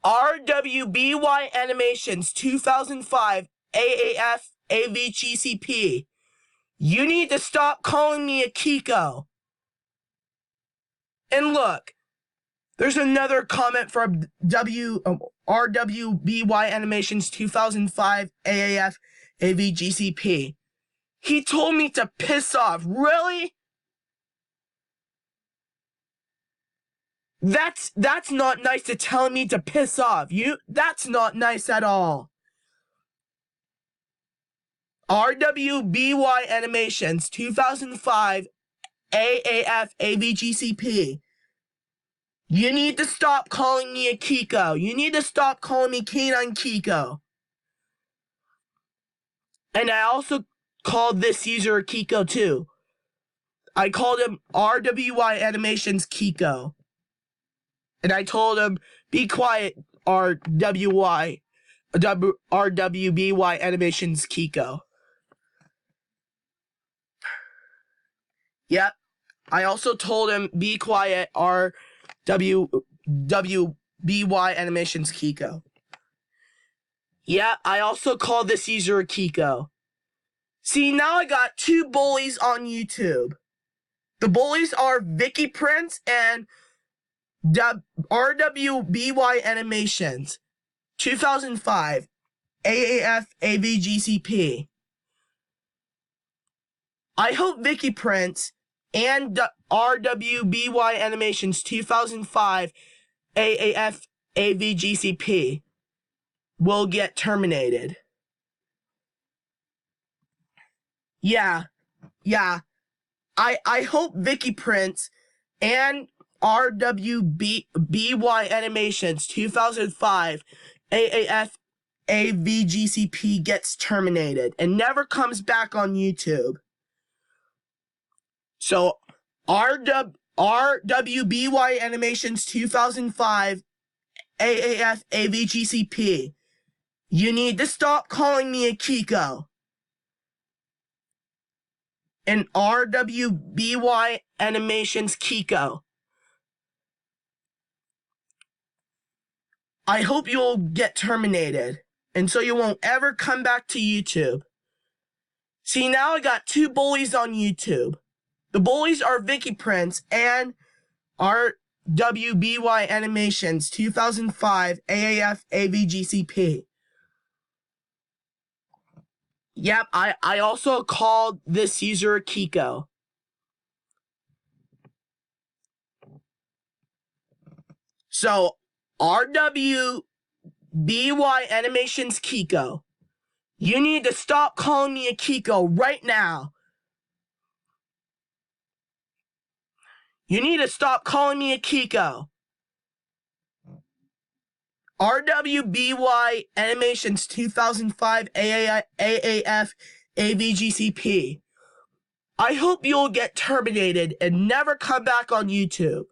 rwby animations 2005 AAF AVGCP. You need to stop calling me a Kiko. And look, there's another comment from rwby animations 2005 AAF AVGCP. He told me to piss off. Really? That's not nice to tell me to piss off. That's not nice at all. rwby animations 2005 AAF AVGCP. You need to stop calling me a Kiko. You need to stop calling me caninekiko. And I also called this user a Kiko too. I called him rwby animations Kiko. And I told him, be quiet, rwby animations Kiko. Yep. I also told him, be quiet, rwby animations Kiko. Yeah, I also called this user a Kiko. See, now I got two bullies on YouTube. The bullies are Vicky Prince and rwby animations 2005 AAF AVGCP. I hope Vicky Prince and rwby animations 2005 AAF AVGCP will get terminated. Yeah. I hope Vicky Prince and rwby animations 2005 AAF AVGCP gets terminated and never comes back on YouTube. So rwby animations 2005 AAF AVGCP. You need to stop calling me a Kiko. And rwby animations Kiko. I hope you'll get terminated, and so you won't ever come back to YouTube. See, now I got two bullies on YouTube. The bullies are Vicky Prince and rwby animations 2005 AAF AVGCP. Yep, I also called this user a Kiko. So, rwby animations Kiko. You need to stop calling me a Kiko right now. You need to stop calling me a Kiko. rwby animations 2005 AAF AVGCP. I hope you'll get terminated and never come back on YouTube.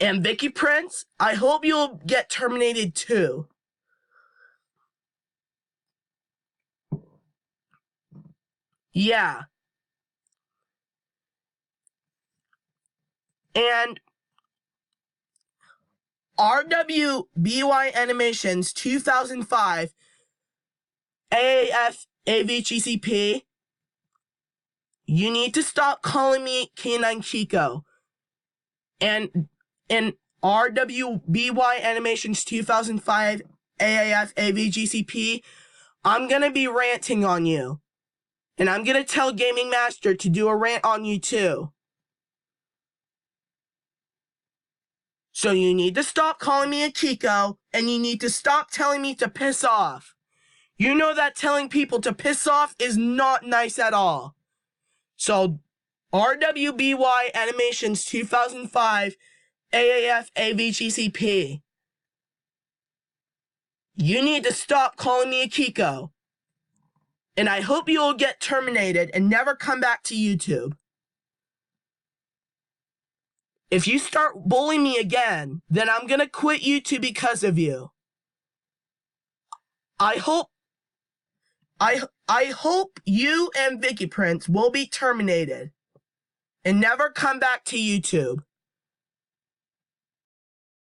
And Vicky Prince, I hope you'll get terminated too. Yeah. And rwby animations 2005 AAF AVGCP. You need to stop calling me caninekiko. And rwby animations 2005 AAF AVGCP, I'm gonna be ranting on you. And I'm gonna tell Gaming Master to do a rant on you too. So you need to stop calling me a Kiko, and you need to stop telling me to piss off. You know that telling people to piss off is not nice at all. So, rwby animations 2005 AAF AVGCP. You need to stop calling me a Kiko. And I hope you will get terminated and never come back to YouTube. If you start bullying me again, then I'm gonna quit YouTube because of you. I hope you and Vicky Prince will be terminated and never come back to YouTube.